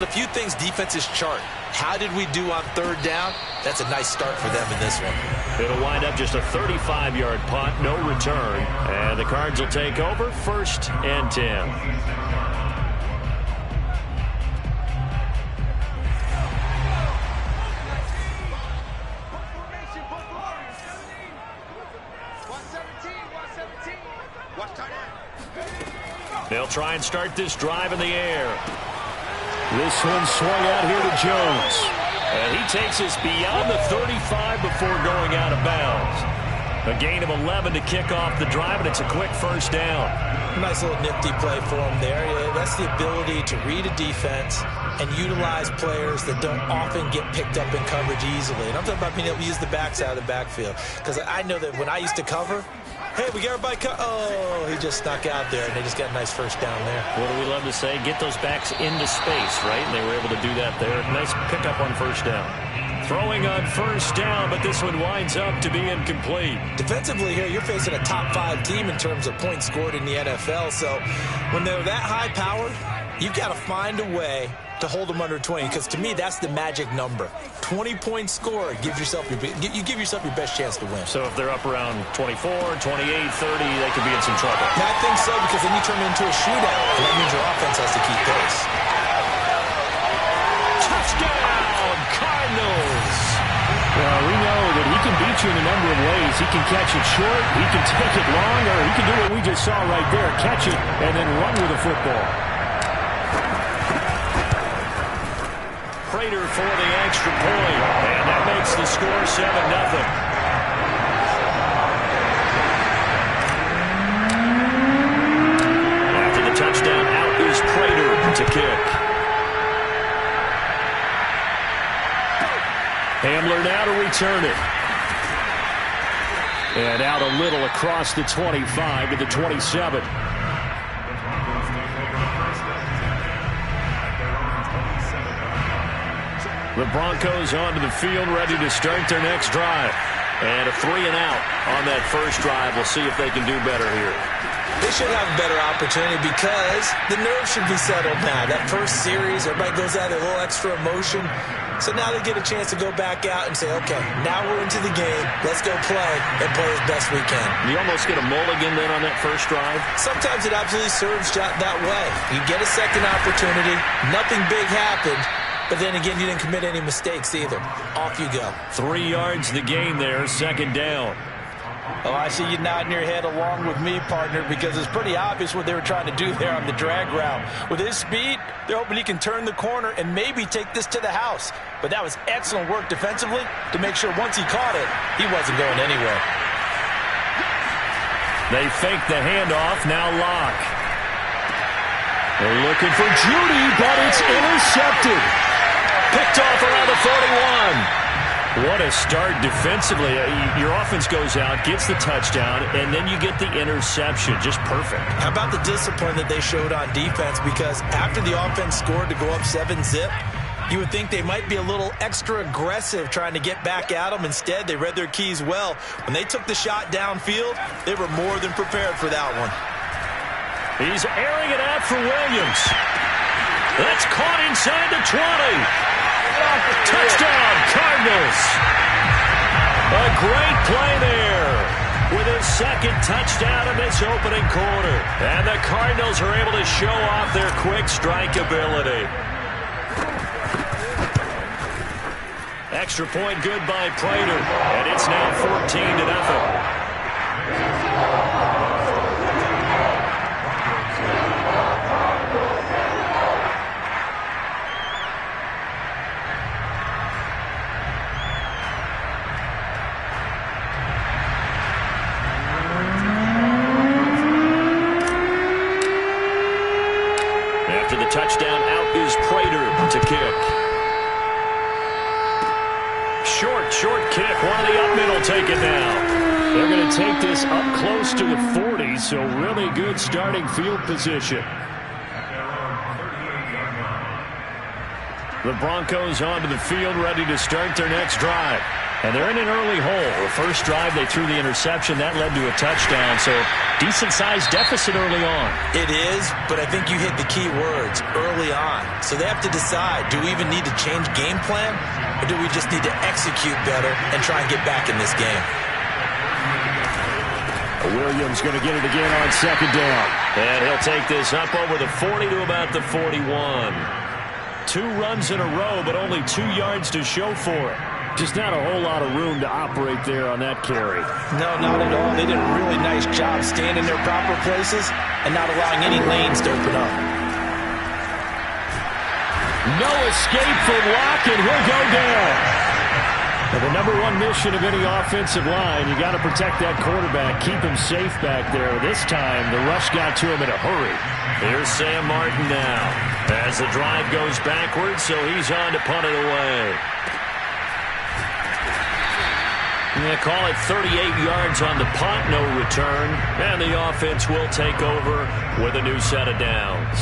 A few things defenses chart. How did we do on third down? That's a nice start for them in this one. It'll wind up just a 35-yard punt, no return. And the Cards will take over, 1st and 10. They'll try and start this drive in the air. This one swung out here to Jones. And he takes us beyond the 35 before going out of bounds. A gain of 11 to kick off the drive, and it's a quick 1st down. Nice little nifty play for him there. Yeah, that's the ability to read a defense and utilize players that don't often get picked up in coverage easily. And I'm talking about being able to use the backside of the backfield. Because I know that when I used to cover, hey, we got everybody oh, he just snuck out there, and they just got a nice 1st down there. What do we love to say? Get those backs into space, right? And they were able to do that there. Nice pickup on 1st down. Throwing on 1st down, but this one winds up to be incomplete. Defensively here, you're facing a top 5 team in terms of points scored in the NFL. So when they're that high powered, you've got to find a way to hold them under 20, because to me that's the magic number. 20 points scored, you give yourself your best chance to win. So if they're up around 24, 28, 30, they could be in some trouble. I think so, because then you turn it into a shootout, and that means your offense has to keep pace. Touchdown, Cardinals! Well, we know that he can beat you in a number of ways. He can catch it short, he can take it long, or he can do what we just saw right there, catch it and then run with the football. Prater for the extra point, and that makes the score 7-0. After the touchdown, out is Prater to kick. Hamler now to return it. And out a little across the 25 to the 27. The Broncos onto the field, ready to start their next drive. And a 3-and-out on that first drive. We'll see if they can do better here. They should have a better opportunity because the nerves should be settled now. That first series, everybody goes out with a little extra emotion. So now they get a chance to go back out and say, okay, now we're into the game. Let's go play and play as best we can. You almost get a mulligan then on that first drive? Sometimes it absolutely serves that way. You get a second opportunity. Nothing big happened. But then again, you didn't commit any mistakes either. Off you go. 3 yards the gain there, 2nd down. Oh, I see you nodding your head along with me, partner, because it's pretty obvious what they were trying to do there on the drag route. With his speed, they're hoping he can turn the corner and maybe take this to the house. But that was excellent work defensively to make sure once he caught it, he wasn't going anywhere. They fake the handoff, now Locke. They're looking for Judy, but it's intercepted. Picked off around the 41. What a start defensively. Your offense goes out, gets the touchdown, and then you get the interception. Just perfect. How about the discipline that they showed on defense? Because after the offense scored to go up 7-zip, you would think they might be a little extra aggressive trying to get back at them. Instead, they read their keys well. When they took the shot downfield, they were more than prepared for that one. He's airing it out for Williams. That's caught inside the 20. Touchdown, Cardinals. A great play there with his 2nd touchdown in this opening quarter. And the Cardinals are able to show off their quick strike ability. Extra point good by Prater. And it's now 14-0. Touchdown, out is Prater to kick. Short kick. One of the up middle take it now. They're going to take this up close to the 40, so really good starting field position. The Broncos onto the field, ready to start their next drive. And they're in an early hole. The first drive, they threw the interception. That led to a touchdown. So decent-sized deficit early on. It is, but I think you hit the key words, early on. So they have to decide, do we even need to change game plan? Or do we just need to execute better and try and get back in this game? Williams going to get it again on second down. And he'll take this up over the 40 to about the 41. 2 runs in a row, but only 2 yards to show for it. Just not a whole lot of room to operate there on that carry. No, not at all. They did a really nice job staying in their proper places and not allowing any lanes to open up. No escape for Locke, and he'll go down. And the number one mission of any offensive line, you got to protect that quarterback, keep him safe back there. This time, the rush got to him in a hurry. Here's Sam Martin now as the drive goes backwards, so he's on to punt it away. They call it 38 yards on the punt, no return, and the offense will take over with a new set of downs.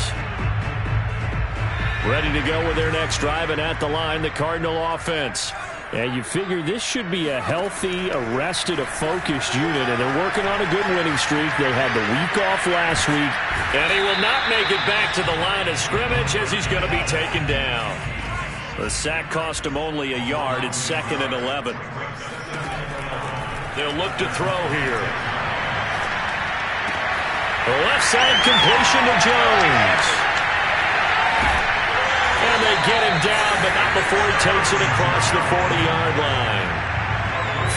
Ready to go with their next drive, and at the line, the Cardinal offense. And you figure this should be a healthy, arrested, a focused unit, and they're working on a good winning streak. They had the week off last week, and he will not make it back to the line of scrimmage as he's going to be taken down. The sack cost him only a yard. It's 2nd and 11. They'll look to throw here. The left side completion to Jones. And they get him down, but not before he takes it across the 40-yard line.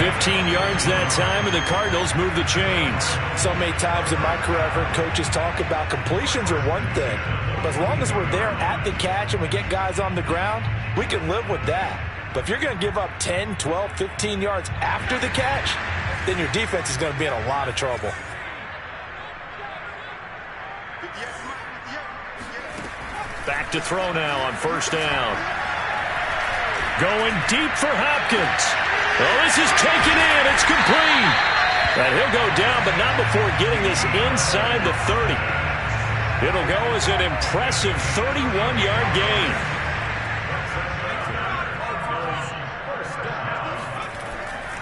15 yards that time, and the Cardinals move the chains. So many times in my career, I've heard coaches talk about completions are one thing. But as long as we're there at the catch and we get guys on the ground, we can live with that. But if you're going to give up 10, 12, 15 yards after the catch, then your defense is going to be in a lot of trouble. Back to throw now on first down. Going deep for Hopkins. Oh, this is taken in. It's complete. And he'll go down, but not before getting this inside the 30. It'll go as an impressive 31-yard gain.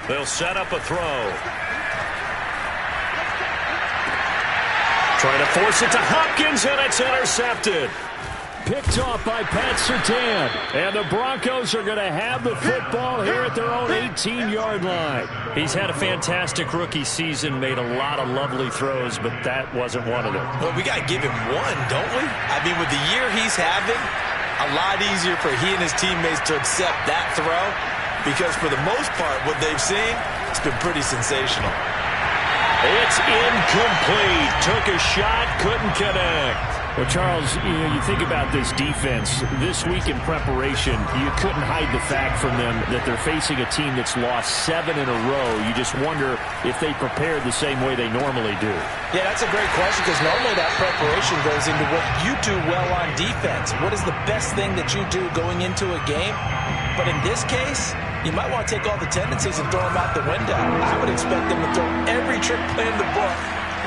They'll set up a throw. Trying to force it to Hopkins, and it's intercepted. Picked off by Pat Surtain. And the Broncos are going to have the football here at their own 18-yard line. He's had a fantastic rookie season, made a lot of lovely throws, but that wasn't one of them. Well, we got to give him one, don't we? I mean, with the year he's having, a lot easier for he and his teammates to accept that throw, because for the most part, what they've seen, it's been pretty sensational. It's incomplete. Took a shot, couldn't connect. Well, Charles, you think about this defense. This week in preparation, you couldn't hide the fact from them that they're facing a team that's lost 7 in a row. You just wonder if they prepared the same way they normally do. Yeah, that's a great question, because normally that preparation goes into what you do well on defense. What is the best thing that you do going into a game? But in this case, you might want to take all the tendencies and throw them out the window. I would expect them to throw every trick play in the book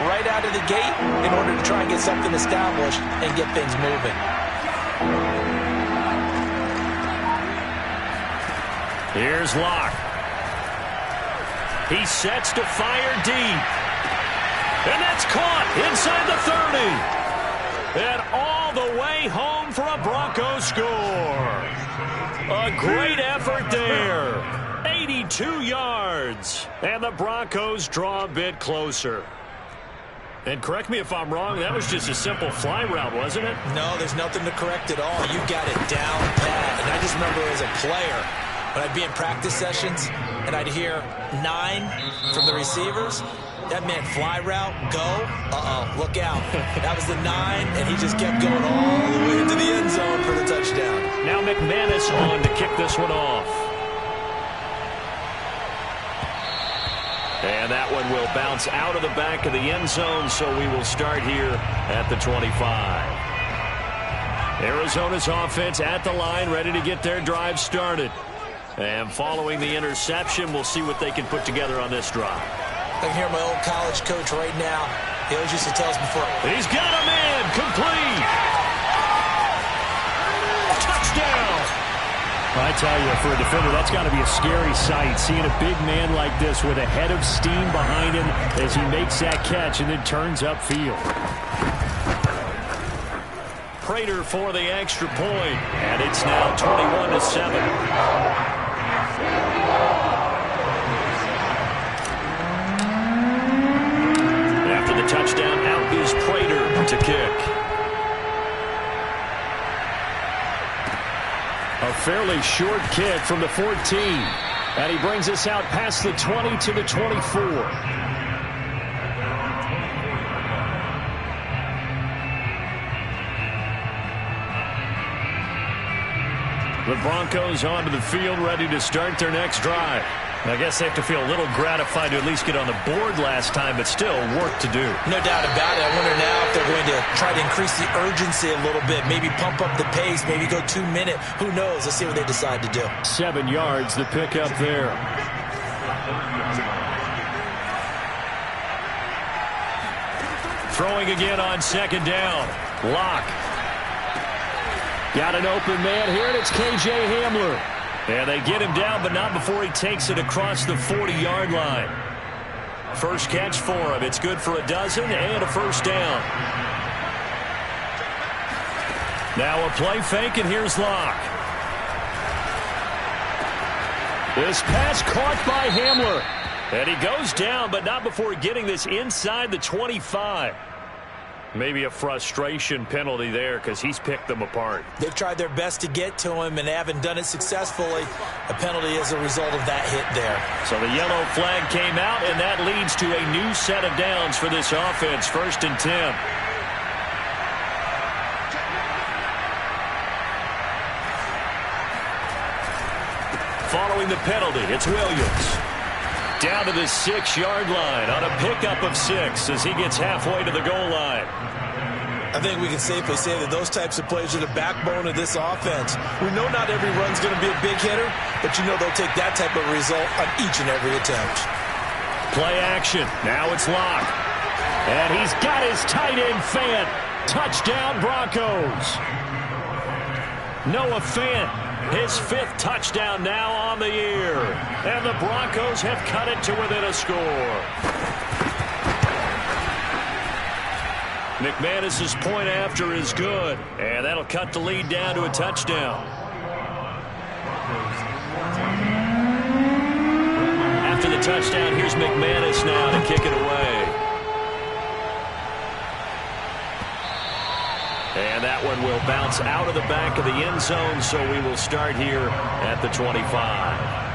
right out of the gate in order to try and get something established and get things moving. Here's Locke. He sets to fire deep. And that's caught inside the 30. And all the way home for a Broncos score. A great effort there. 82 yards. And the Broncos draw a bit closer. And correct me if I'm wrong, that was just a simple fly route, wasn't it? No, there's nothing to correct at all. You got it down pat. And I just remember as a player, when I'd be in practice sessions and I'd hear 9 from the receivers, that meant fly route, go, look out. That was the 9, and he just kept going all the way into the end zone for the touchdown. Now McManus on to kick this one off. And that one will bounce out of the back of the end zone, so we will start here at the 25. Arizona's offense at the line, ready to get their drive started. And following the interception, we'll see what they can put together on this drive. I can hear my old college coach right now. He always used to tell us before. He's got a man, complete. Touchdown. I tell you, for a defender, that's got to be a scary sight, seeing a big man like this with a head of steam behind him as he makes that catch and then turns upfield. Prater for the extra point, and it's now 21-7. After the touchdown, out is Prater to kick. A fairly short kick from the 14. And he brings us out past the 20 to the 24. The Broncos onto the field, ready to start their next drive. I guess they have to feel a little gratified to at least get on the board last time, but still work to do. No doubt about it. I wonder now if they're going to try to increase the urgency a little bit, maybe pump up the pace, maybe go 2 minute. Who knows? Let's see what they decide to do. 7 yards, the pickup there. Throwing again on second down. Locke. Got an open man here, and it's K.J. Hamler. And they get him down, but not before he takes it across the 40-yard line. First catch for him. It's good for a dozen and a first down. Now a play fake, and here's Locke. This pass caught by Hamler. And he goes down, but not before getting this inside the 25. Maybe a frustration penalty there because he's picked them apart. They've tried their best to get to him and haven't done it successfully. A penalty as a result of that hit there. So the yellow flag came out, and that leads to a new set of downs for this offense. 1st and 10. Following the penalty, it's Williams. Down to the 6-yard line on a pickup of 6 as he gets halfway to the goal line. I think we can safely say that those types of plays are the backbone of this offense. We know not every run's going to be a big hitter, but you know they'll take that type of result on each and every attempt. Play action. Now it's Locke. And he's got his tight end Fant. Touchdown Broncos. Noah Fant. His 5th touchdown now on the year. And the Broncos have cut it to within a score. McManus's point after is good. And that'll cut the lead down to a touchdown. After the touchdown, here's McManus now to kick it away. And that one will bounce out of the back of the end zone, so we will start here at the 25.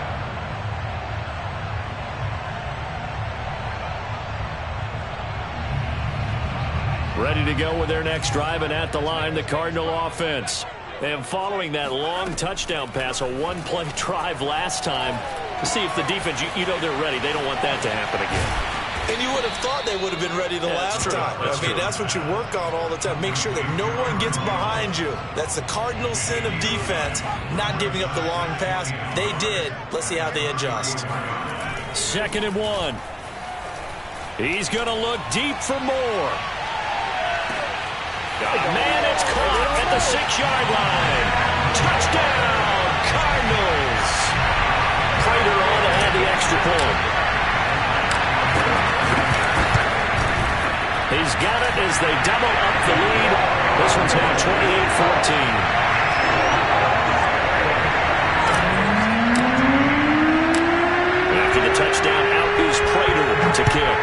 Ready to go with their next drive, and at the line, the Cardinal offense. And following that long touchdown pass, a one-play drive last time, to see if the defense, you know they're ready. They don't want that to happen again. And you would have thought they would have been ready the last time. That's what you work on all the time. Make sure that no one gets behind you. That's the cardinal sin of defense, not giving up the long pass. They did. Let's see how they adjust. 2nd and 1. He's going to look deep for more. Man, it's caught at the 6-yard line. Touchdown, Cardinals. Prater on to have the extra point. He's got it as they double up the lead. This one's now 28-14. After the touchdown, out is Prater to kick.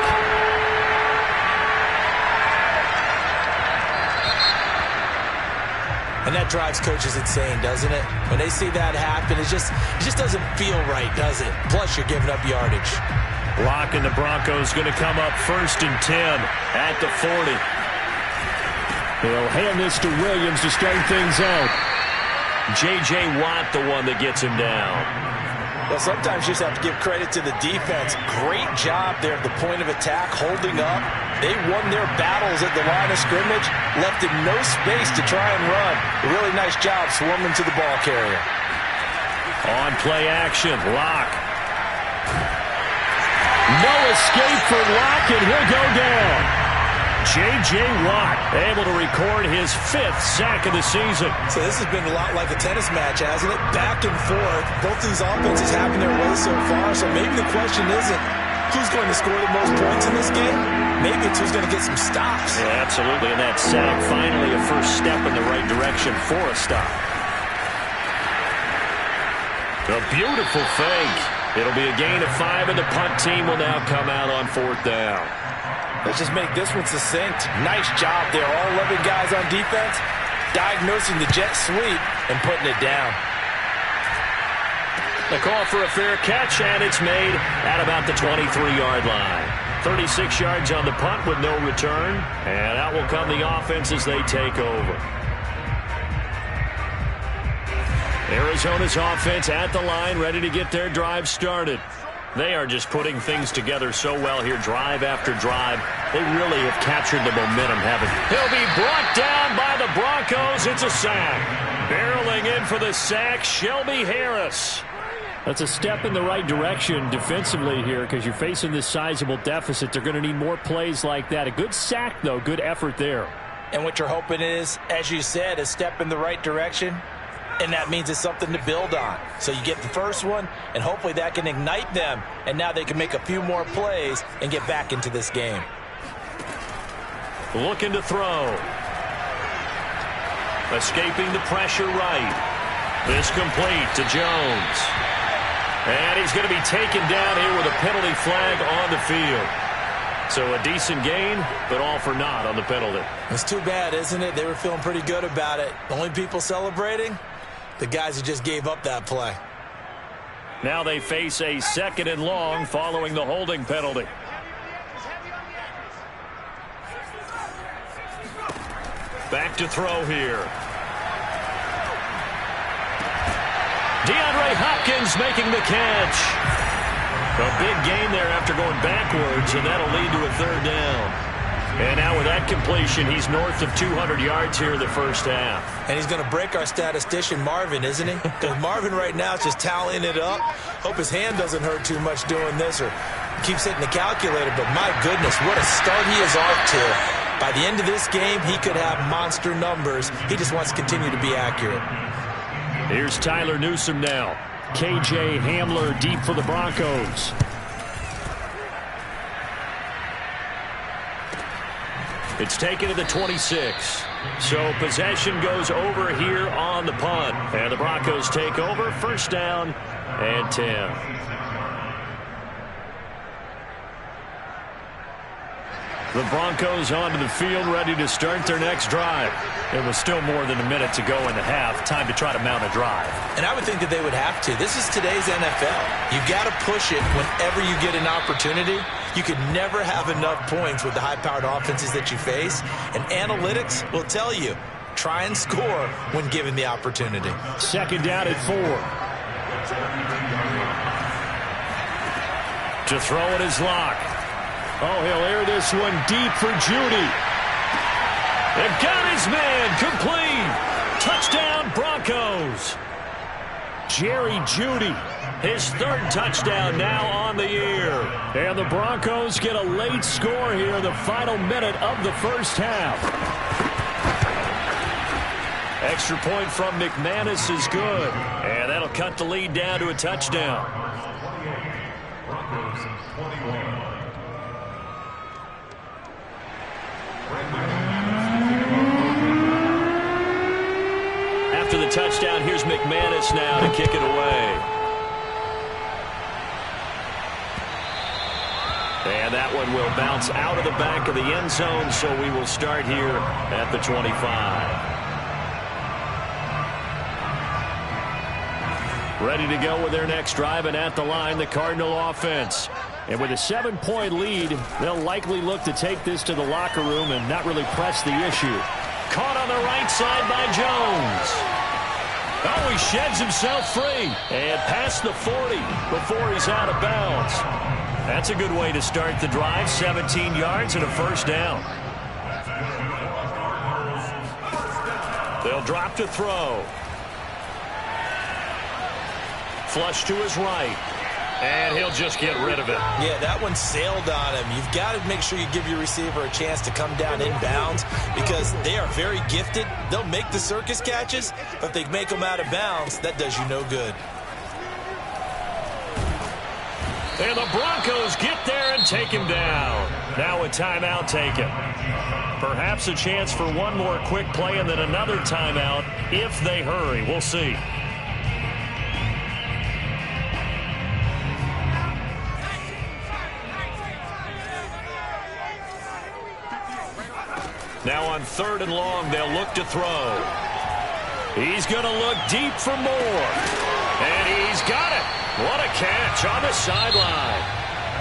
And that drives coaches insane, doesn't it? When they see that happen, it just doesn't feel right, does it? Plus, you're giving up yardage. Locke and the Broncos going to come up 1st and 10 at the 40. They'll hand this to Williams to start things out. J.J. Watt, the one that gets him down. Well, sometimes you just have to give credit to the defense. Great job there at the point of attack, holding up. They won their battles at the line of scrimmage, left him no space to try and run. A really nice job swarming to the ball carrier. On play action, Locke. No escape for Locke, and he'll go down. J.J. Watt able to record his 5th sack of the season. So this has been a lot like a tennis match, hasn't it? Back and forth. Both these offenses having their way so far. So maybe the question isn't who's going to score the most points in this game. Maybe it's who's going to get some stops. Yeah, absolutely. And that sack finally a first step in the right direction for a stop. A beautiful fake. It'll be a gain of 5, and the punt team will now come out on 4th down. Let's just make this one succinct. Nice job there. All 11 guys on defense diagnosing the jet sweep and putting it down. The call for a fair catch, and it's made at about the 23-yard line. 36 yards on the punt with no return, and out will come the offense as they take over. Arizona's offense at the line, ready to get their drive started. They are just putting things together so well here, drive after drive. They really have captured the momentum, haven't they? He'll be brought down by the Broncos. It's a sack. Barreling in for the sack, Shelby Harris. That's a step in the right direction defensively here because you're facing this sizable deficit. They're going to need more plays like that. A good sack, though. Good effort there. And what you're hoping is, as you said, a step in the right direction. And that means it's something to build on. So you get the first one, and hopefully that can ignite them. And now they can make a few more plays and get back into this game. Looking to throw. Escaping the pressure right. This complete to Jones. And he's going to be taken down here with a penalty flag on the field. So a decent gain, but all for naught on the penalty. It's too bad, isn't it? They were feeling pretty good about it. The only people celebrating, the guys who just gave up that play. Now they face a 2nd and long following the holding penalty. Back to throw here. DeAndre Hopkins making the catch. A big gain there after going backwards, and that'll lead to a 3rd down. And now with that completion, he's north of 200 yards here in the first half. And he's going to break our statistician, Marvin, isn't he? Because Marvin right now is just tallying it up. Hope his hand doesn't hurt too much doing this or keeps hitting the calculator. But my goodness, what a start he is off to. By the end of this game, he could have monster numbers. He just wants to continue to be accurate. Here's Tyler Newsome now. KJ Hamler deep for the Broncos. It's taken to the 26. So possession goes over here on the punt. And the Broncos take over. 1st down and 10. The Broncos onto the field, ready to start their next drive. It was still more than a minute to go in the half. Time to try to mount a drive. And I would think that they would have to. This is today's NFL. You've got to push it whenever you get an opportunity. You could never have enough points with the high-powered offenses that you face. And analytics will tell you, try and score when given the opportunity. 2nd down at 4. To throw it is Locke. Oh, he'll air this one deep for Jeudy. They've got his man complete. Touchdown, Broncos. Jerry Jeudy, his 3rd touchdown now on the year. And the Broncos get a late score here in the final minute of the first half. Extra point from McManus is good. And that'll cut the lead down to a touchdown. Broncos 21. After the touchdown, here's McManus now to kick it away. And that one will bounce out of the back of the end zone, so we will start here at the 25. Ready to go with their next drive, and at the line, the Cardinal offense. And with a 7-point lead, they'll likely look to take this to the locker room and not really press the issue. Caught on the right side by Jones. Oh, he sheds himself free. And past the 40 before he's out of bounds. That's a good way to start the drive. 17 yards and a 1st down. They'll drop to throw. Flush to his right. And he'll just get rid of it. Yeah, that one sailed on him. You've got to make sure you give your receiver a chance to come down inbounds because they are very gifted. They'll make the circus catches, but if they make them out of bounds, that does you no good. And the Broncos get there and take him down. Now a timeout taken. Perhaps a chance for one more quick play and then another timeout if they hurry. We'll see. Now on 3rd and long, they'll look to throw. He's going to look deep for more. And he's got it. What a catch on the sideline.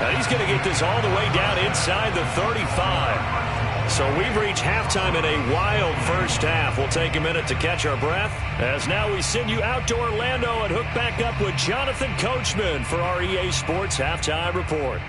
And he's going to get this all the way down inside the 35. So we've reached halftime in a wild first half. We'll take a minute to catch our breath as now we send you out to Orlando and hook back up with Jonathan Coachman for our EA Sports Halftime Report.